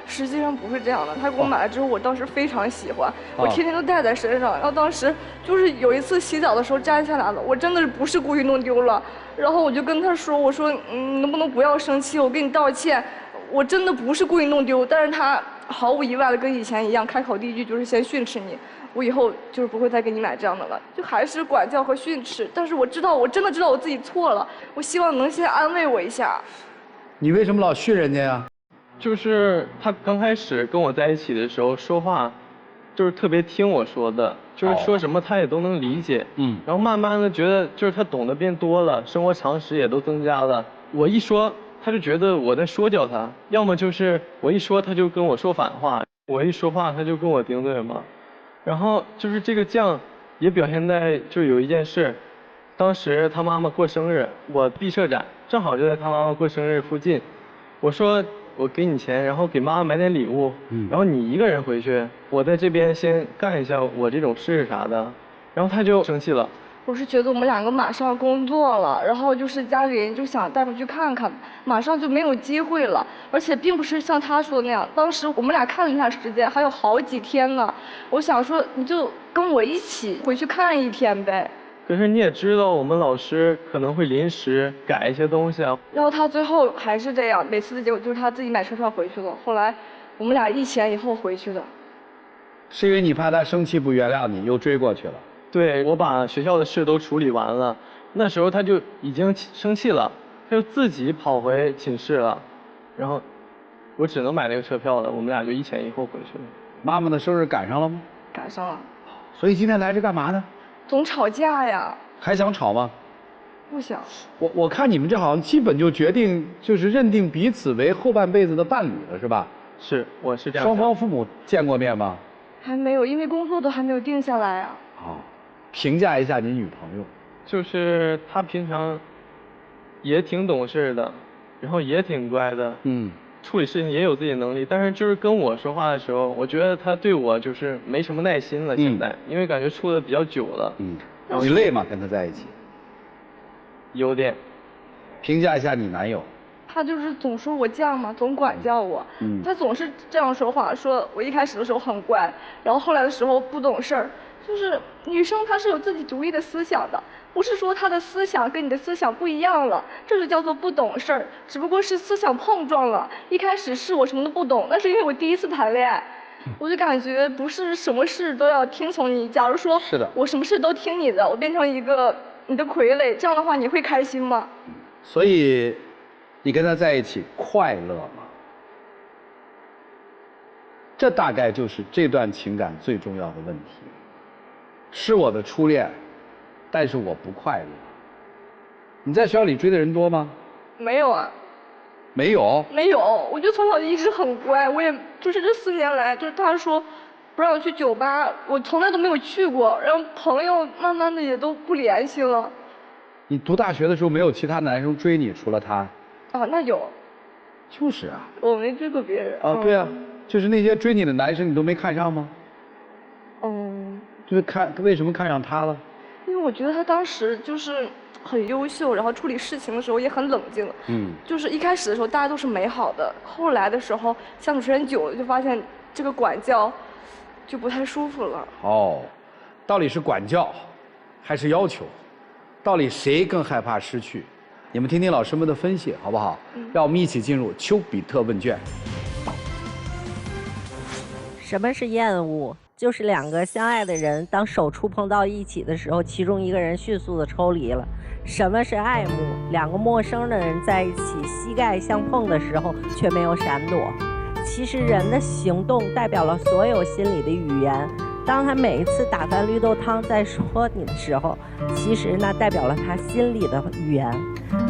实际上不是这样的，他给我买了之后，我当时非常喜欢，我天天都带在身上。然后当时就是有一次洗澡的时候摘下来了，我真的不是故意弄丢了。然后我就跟他说，我说能不能不要生气，我跟你道歉，我真的不是故意弄丢。但是他毫无疑问的跟以前一样，开口第一句就是先训斥你，我以后就是不会再给你买这样的了，就还是管教和训斥。但是我知道，我真的知道我自己错了，我希望能先安慰我一下。你为什么老训人家呀？就是他刚开始跟我在一起的时候说话，就是特别听我说的，就是说什么他也都能理解。然后慢慢的觉得就是他懂得变多了，生活常识也都增加了。我一说他就觉得我在说教他，要么就是我一说他就跟我说反话，我一说话他就跟我顶嘴嘛。然后就是这个犟也表现在就有一件事，当时他妈妈过生日，我毕设展正好就在他妈妈过生日附近，我说我给你钱，然后给妈妈买点礼物，然后你一个人回去，我在这边先干一下我这种事啥的，然后他就生气了。我是觉得我们2个马上要工作了，然后就是家里人就想带回去看看，马上就没有机会了，而且并不是像他说的那样，当时我们俩看了一下时间，还有好几天呢，我想说你就跟我一起回去看1天呗。可是你也知道，我们老师可能会临时改一些东西啊。然后他最后还是这样，每次的结果就是他自己买车票回去了。后来我们俩1前1后回去的。是因为你怕他生气不原谅你，又追过去了。对，我把学校的事都处理完了，那时候他就已经生气了，他就自己跑回寝室了，然后我只能买那个车票了，我们俩就1前1后回去了。妈妈的生日赶上了吗？赶上了。所以今天来这干嘛呢？总吵架呀。还想吵吗？不想。我看你们这好像基本就决定，就是认定彼此为后半辈子的伴侣了，是吧？是，我是这样。双方父母见过面吗？还没有，因为工作都还没有定下来啊。好，评价一下你女朋友。就是她平常也挺懂事的，然后也挺乖的，处理事情也有自己的能力，但是就是跟我说话的时候，我觉得她对我就是没什么耐心了。现在，因为感觉处的比较久了。然后你累吗？跟她在一起？有点。评价一下你男友。他就是总说我犟嘛，总管教我。他总是这样说话，说我一开始的时候很乖，然后后来的时候不懂事儿。就是女生她是有自己独立的思想的，不是说她的思想跟你的思想不一样了，这就叫做不懂事儿，只不过是思想碰撞了。一开始是我什么都不懂，那是因为我第一次谈恋爱，我就感觉不是什么事都要听从你。假如说我什么事都听你的，我变成一个你的傀儡，这样的话你会开心吗？所以你跟他在一起快乐吗？这大概就是这段情感最重要的问题。是我的初恋，但是我不快乐。你在学校里追的人多吗？没有啊。没有？没有，我就从小就一直很乖，我也就是这4年来，就是他说不让我去酒吧，我从来都没有去过，然后朋友慢慢的也都不联系了。你读大学的时候没有其他男生追你，除了他？啊，那有。就是啊。我没追过别人。啊，对啊，就是那些追你的男生，你都没看上吗？就是为什么看上他了？因为我觉得他当时就是很优秀，然后处理事情的时候也很冷静。就是一开始的时候大家都是美好的，后来的时候相处时间久了，就发现这个管教就不太舒服了。哦，到底是管教还是要求？到底谁更害怕失去？你们听听老师们的分析好不好？让我们一起进入丘比特问卷。什么是厌恶？就是2个相爱的人，当手触碰到一起的时候，其中一个人迅速的抽离了。什么是爱慕？2个陌生的人在一起，膝盖相碰的时候却没有闪躲。其实人的行动代表了所有心里的语言。当他每一次打翻绿豆汤在说你的时候，其实那代表了他心里的语言。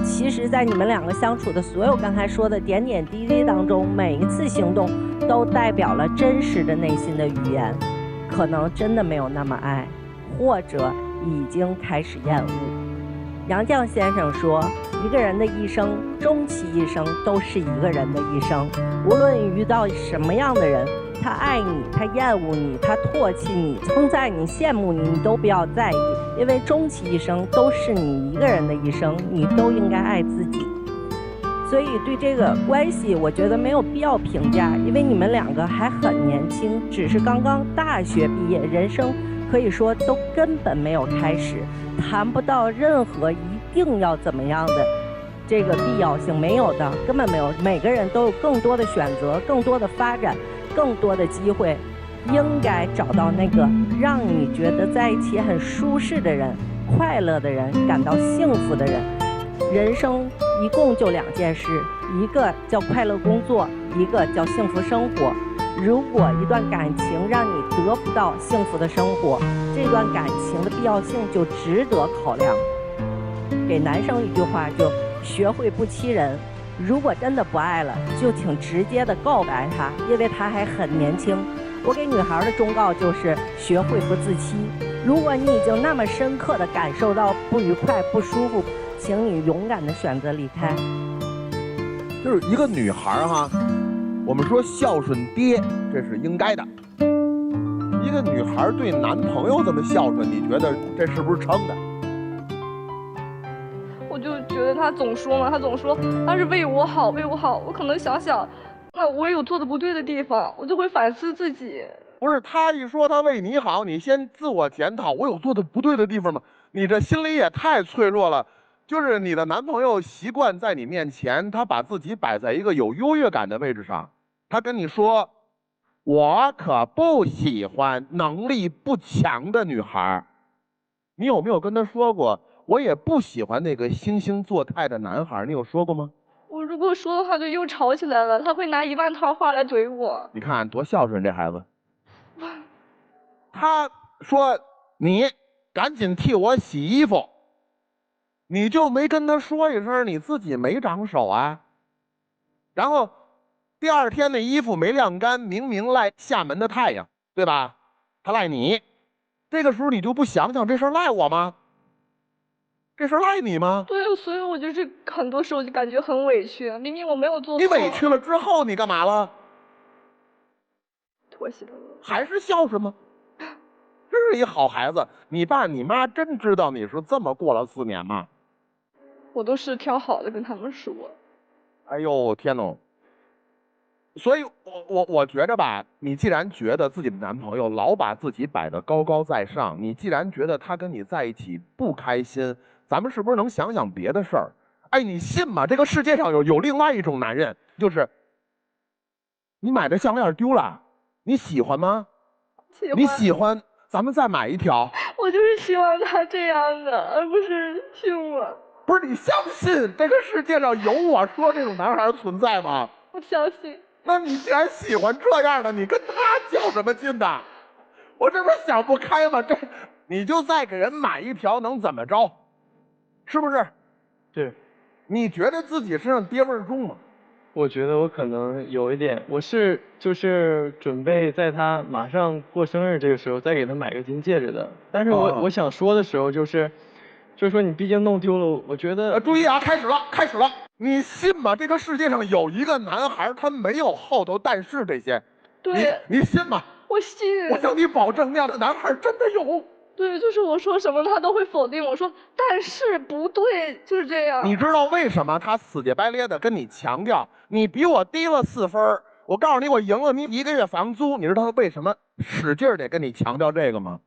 其实在你们2个相处的所有刚才说的点点滴滴当中，每一次行动都代表了真实的内心的语言。可能真的没有那么爱，或者已经开始厌恶。杨绛先生说，一个人的一生，终其一生都是一个人的一生。无论遇到什么样的人，他爱你，他厌恶你，他唾弃你，称赞你，羡慕你，你都不要在意，因为终其一生都是你一个人的一生，你都应该爱自己。所以对这个关系，我觉得没有必要评价，因为你们2个还很年轻，只是刚刚大学毕业，人生可以说都根本没有开始，谈不到任何一定要怎么样的这个必要性，没有的，根本没有。每个人都有更多的选择，更多的发展，更多的机会，应该找到那个让你觉得在一起很舒适的人，快乐的人，感到幸福的人。人生一共就2件事，一个叫快乐工作，一个叫幸福生活。如果一段感情让你得不到幸福的生活，这段感情的必要性就值得考量。给男生一句话，就学会不欺人。如果真的不爱了，就请直接的告白他，因为他还很年轻。我给女孩的忠告就是学会不自欺。如果你已经那么深刻的感受到不愉快、不舒服，请你勇敢的选择离开。就是一个女孩哈，我们说孝顺爹，这是应该的。一个女孩对男朋友这么孝顺，你觉得这是不是撑的？我就觉得他总说嘛，他总说他是为我好，为我好。我可能想想，那我也有做的不对的地方，我就会反思自己。不是他一说他为你好，你先自我检讨，我有做的不对的地方吗？你这心里也太脆弱了。就是你的男朋友习惯在你面前，他把自己摆在一个有优越感的位置上，他跟你说，我可不喜欢能力不强的女孩。你有没有跟他说过，我也不喜欢那个惺惺作态的男孩？你有说过吗？我说如果说的话，就又吵起来了。他会拿1万套话来怼我。你看多孝顺这孩子。他说你赶紧替我洗衣服，你就没跟他说一声你自己没长手啊？然后第2天那衣服没晾干，明明赖厦门的太阳，对吧？他赖你，这个时候你就不想想这事儿赖我吗？这事儿赖你吗？对，所以我就是很多时候就感觉很委屈，明明我没有做错。你委屈了之后你干嘛了？妥协了。还是孝顺吗？这是一好孩子。你爸你妈真知道你是这么过了4年吗？我都是挑好的跟他们说。哎呦天哪！所以我觉着吧，你既然觉得自己的男朋友老把自己摆得高高在上，你既然觉得他跟你在一起不开心，咱们是不是能想想别的事儿？哎，你信吗？这个世界上有另外一种男人，就是你买的项链丢了，你喜欢吗？喜欢。你喜欢，咱们再买一条。我就是希望他这样的，而不是信我。不是你相信这个世界上有我说这种男孩存在吗？我相信。那你既然喜欢这样的，你跟他较什么劲呢？我这不是想不开吗？这你就再给人买一条，能怎么着？是不是？是。你觉得自己身上爹味儿重吗？我觉得我可能有一点，我是就是准备在他马上过生日这个时候再给他买个金戒指的。但是我想说的时候就是说你毕竟弄丢了，我觉得注意啊，开始了。你信吗？这个世界上有一个男孩，他没有后头但是这些。对。你信吗？我信。我向你保证，那样的男孩真的有。对，就是我说什么他都会否定我说，但是不对，就是这样。你知道为什么他死乞白咧的跟你强调，你比我低了4分，我告诉你，我赢了你1个月房租。你知道他为什么使劲得跟你强调这个吗？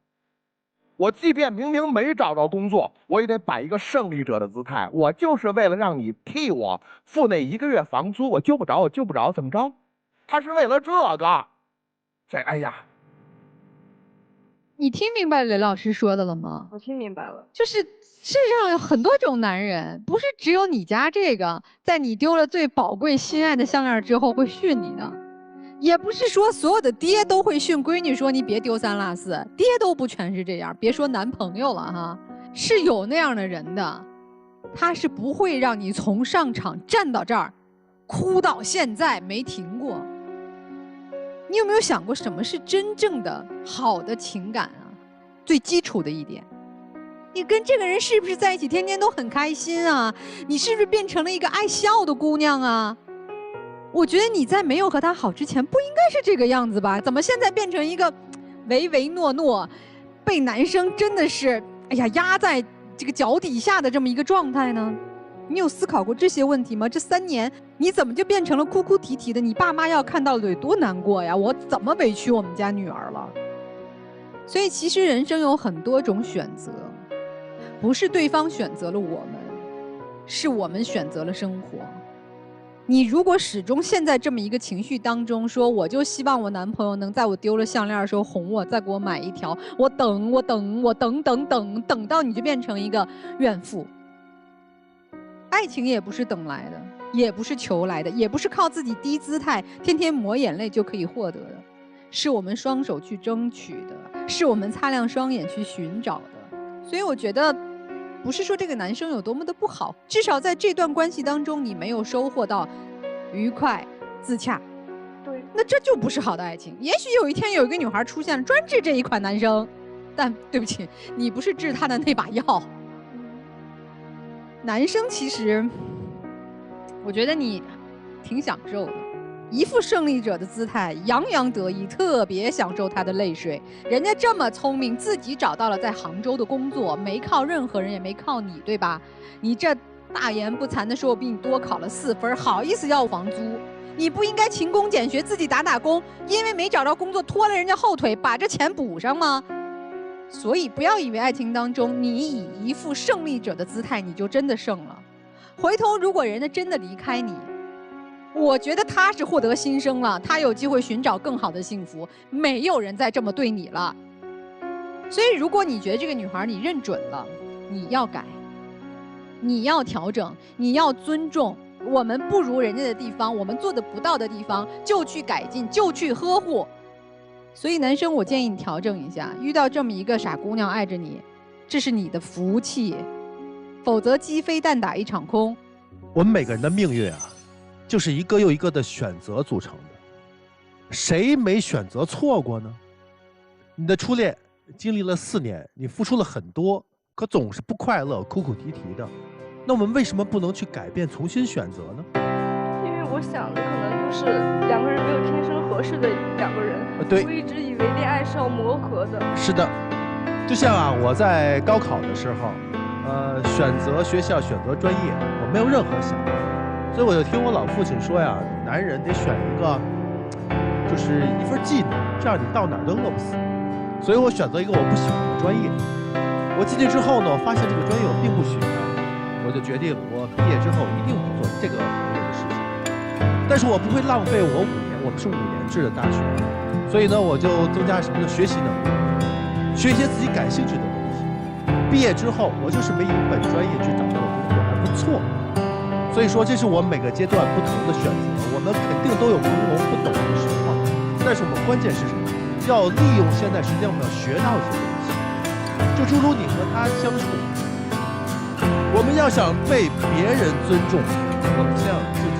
我即便明明没找着工作，我也得摆一个胜利者的姿态。我就是为了让你替我付那1个月房租，我救不着，怎么着？他是为了这个。哎呀，你听明白雷老师说的了吗？我听明白了。就是世界上有很多种男人，不是只有你家这个，在你丢了最宝贵心爱的项链之后会训你的。也不是说所有的爹都会训闺女说你别丢3落4，爹都不全是这样，别说男朋友了哈，是有那样的人的，他是不会让你从上场站到这儿，哭到现在没停过。你有没有想过什么是真正的好的情感啊？最基础的一点，你跟这个人是不是在一起天天都很开心啊？你是不是变成了一个爱笑的姑娘啊？我觉得你在没有和他好之前不应该是这个样子吧？怎么现在变成一个唯唯诺诺，被男生真的是哎呀压在这个脚底下的这么一个状态呢？你有思考过这些问题吗？这3年你怎么就变成了哭哭啼啼的？你爸妈要看到了得多难过呀！我怎么委屈我们家女儿了？所以其实人生有很多种选择，不是对方选择了我们，是我们选择了生活。你如果始终陷在这么一个情绪当中，说我就希望我男朋友能在我丢了项链的时候哄我，再给我买一条，我等到你就变成一个怨妇。爱情也不是等来的，也不是求来的，也不是靠自己低姿态天天抹眼泪就可以获得的，是我们双手去争取的，是我们擦亮双眼去寻找的。所以我觉得不是说这个男生有多么的不好，至少在这段关系当中你没有收获到愉快自洽，对，那这就不是好的爱情。也许有一天有一个女孩出现了专治这一款男生，但对不起，你不是治他的那把药。男生其实我觉得你挺享受的，一副胜利者的姿态，洋洋得意，特别享受他的泪水。人家这么聪明，自己找到了在杭州的工作，没靠任何人，也没靠你，对吧？你这大言不惭的说我比你多考了4分，好意思要房租？你不应该勤工俭学，自己打工，因为没找着工作拖了人家后腿，把这钱补上吗？所以不要以为爱情当中你以一副胜利者的姿态你就真的胜了，回头如果人家真的离开你，我觉得他是获得新生了，他有机会寻找更好的幸福，没有人再这么对你了。所以如果你觉得这个女孩你认准了，你要改，你要调整，你要尊重我们不如人家的地方，我们做的不到的地方，就去改进，就去呵护。所以男生，我建议你调整一下，遇到这么一个傻姑娘爱着你，这是你的福气，否则鸡飞蛋打一场空。我们每个人的命运啊，就是一个又一个的选择组成的，谁没选择错过呢？你的初恋经历了4年，你付出了很多，可总是不快乐，哭哭啼啼的。那我们为什么不能去改变，重新选择呢？因为我想的可能就是2个人没有天生合适的2个人。对，我一直以为恋爱是要磨合的。是的，就像啊，我在高考的时候，选择学校、选择专业，我没有任何想法，所以我就听我老父亲说呀，男人得选一个，就是一份技能，这样你到哪儿都饿不死。所以我选择一个我不喜欢的专业。我进去之后呢，我发现这个专业我并不喜欢，我就决定我毕业之后一定不做这个行业的事情。但是我不会浪费我5年，我们是5年制的大学，所以呢，我就增加什么呢？学习能力，学一些自己感兴趣的东西。毕业之后，我就是没以本专业去找到的工作，还不错。所以说，这是我们每个阶段不同的选择。我们肯定都有朦胧不懂的时候，但是我们关键是什么？要利用现在时间，我们要学到一些东西。就诸如你和他相处，我们要想被别人尊重，我们先要自己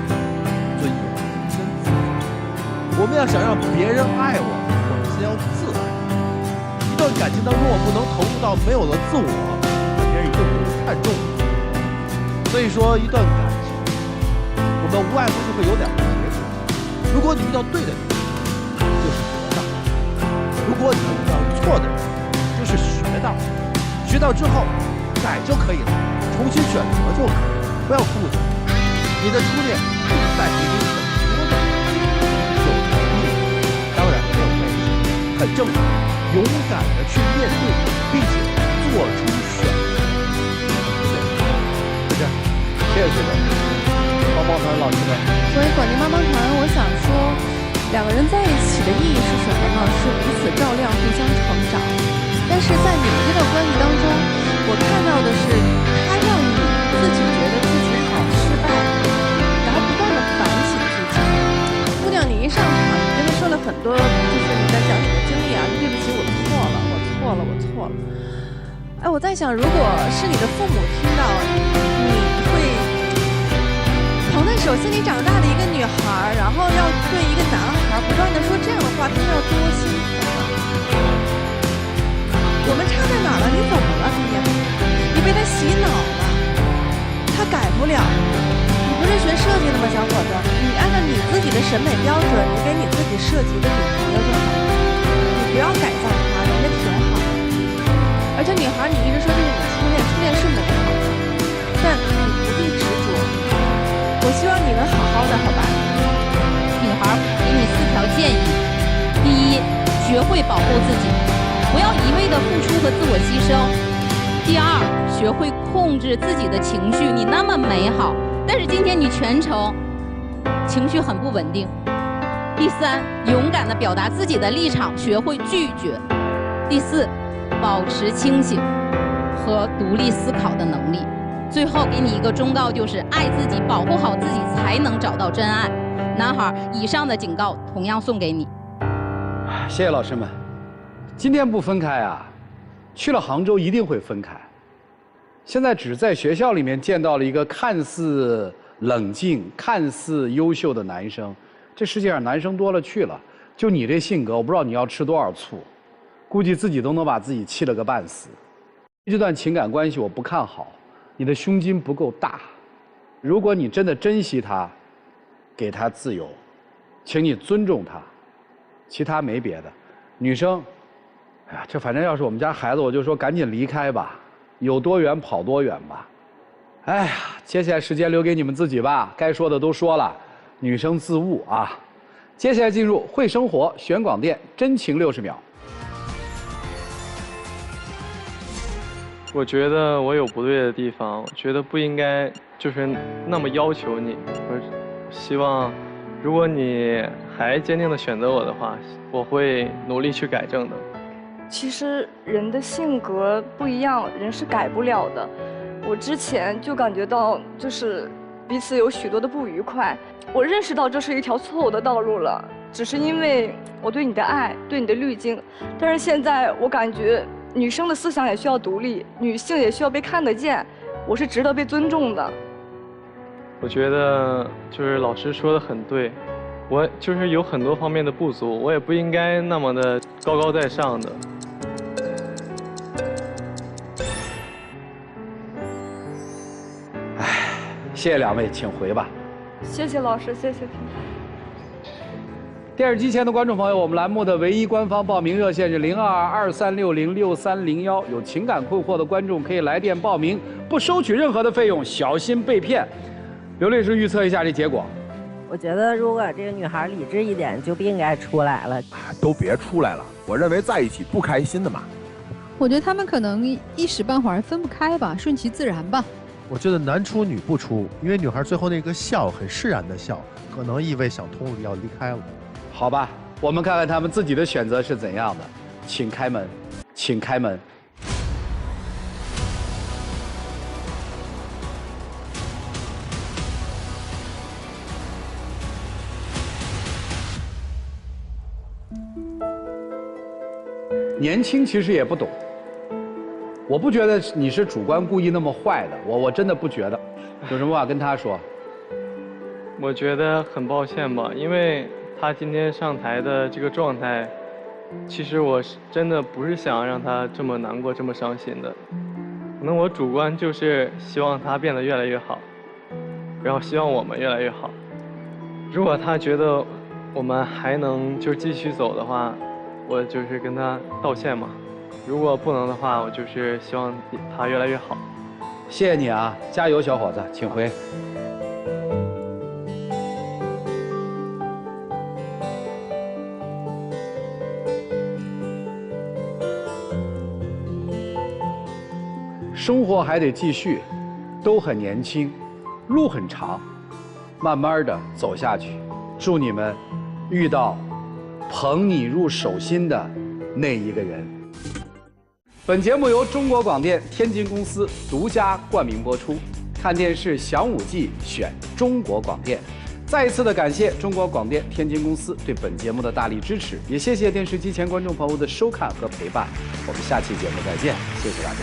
尊严，先自重。我们要想让别人爱我们先要自爱。一段感情当中，我不能投入到没有了自我，那别人一定不会看重你。所以说，一段感情，我们无外乎是会有2个结果。如果你遇到对的人，就是得到；如果你遇到错的人，就是学到。学到之后，改就可以了，重新选择就可以了，不要顾忌。你的初恋会带给你很多的有能力，当然没有关系，很正常。勇敢的去面对，并且做出选择。就这样，谢谢学长。帮帮团老师们。所以管宁帮帮团，我想说，2个人在一起的意义是什么呢？是彼此照亮，互相成长。但是在你们这段关系当中，我看到的是他让你自己觉得自己好失败，然后不断的反省自己。姑娘，你一上场，你跟他说了很多，就是你在讲你的经历啊，对不起，我错了。哎，我在想，如果是你的父母听到，你会捧在手心里长大的一个女孩，然后要对一个男孩不断的说这样的话，他们要多辛苦啊！我们差在哪了？你怎么了，姑娘？你被他洗脑了，他改不了。你不是学设计的吗，小伙子？你按照你自己的审美标准，你给你自己设计一个女朋友就好了，你不要改造她，人家挺好的。而且女孩，你一直说这是你初恋，初恋是美好的，但你不必执着。我希望你能好好的，好吧？女孩，给你4条建议：第一，学会保护自己。不要一味的付出和自我牺牲。第二，学会控制自己的情绪。你那么美好，但是今天你全程情绪很不稳定。第三，勇敢的表达自己的立场，学会拒绝。第四，保持清醒和独立思考的能力。最后给你一个忠告，就是爱自己，保护好自己，才能找到真爱。男孩，以上的警告同样送给你。谢谢老师们。今天不分开啊，去了杭州一定会分开。现在只在学校里面见到了一个看似冷静、看似优秀的男生，这世界上男生多了去了。就你这性格，我不知道你要吃多少醋，估计自己都能把自己气了个半死。这段情感关系我不看好，你的胸襟不够大。如果你真的珍惜他，给他自由，请你尊重他，其他没别的。女生，哎呀，这反正要是我们家孩子，我就说赶紧离开吧，有多远跑多远吧。哎呀，接下来时间留给你们自己吧，该说的都说了，女生自悟啊。接下来进入会生活选广电真情60秒。我觉得我有不对的地方，我觉得不应该就是那么要求你。我希望，如果你还坚定的选择我的话，我会努力去改正的。其实人的性格不一样，人是改不了的。我之前就感觉到，就是彼此有许多的不愉快。我认识到这是一条错误的道路了，只是因为我对你的爱，对你的滤镜。但是现在我感觉女生的思想也需要独立，女性也需要被看得见，我是值得被尊重的。我觉得就是老师说的很对，我就是有很多方面的不足，我也不应该那么的高高在上的。谢谢两位，请回吧。谢谢老师，谢谢。电视机前的观众朋友，我们栏目的唯一官方报名热线是0223606301，有情感困惑的观众可以来电报名，不收取任何的费用，小心被骗。刘律师预测一下这结果。我觉得如果这个女孩理智一点，就不应该出来了。都别出来了，我认为在一起不开心的嘛。我觉得他们可能一时半会儿分不开吧，顺其自然吧。我觉得男出女不出，因为女孩最后那个笑很释然的笑，可能意味想通了要离开了。好吧，我们看看他们自己的选择是怎样的。请开门，请开门。年轻其实也不懂。我不觉得你是主观故意那么坏的，我真的不觉得。有什么话跟他说？我觉得很抱歉吧，因为他今天上台的这个状态，其实我是真的不是想让他这么难过、这么伤心的。可能我主观就是希望他变得越来越好，然后希望我们越来越好。如果他觉得我们还能就继续走的话，我就是跟他道歉嘛。如果不能的话，我就是希望他越来越好。谢谢你啊，加油，小伙子，请回。生活还得继续，都很年轻，路很长，慢慢的走下去。祝你们遇到捧你入手心的那一个人。本节目由中国广电天津公司独家冠名播出，看电视享五 G 选中国广电。再一次的感谢中国广电天津公司对本节目的大力支持，也谢谢电视机前观众朋友的收看和陪伴。我们下期节目再见，谢谢大家。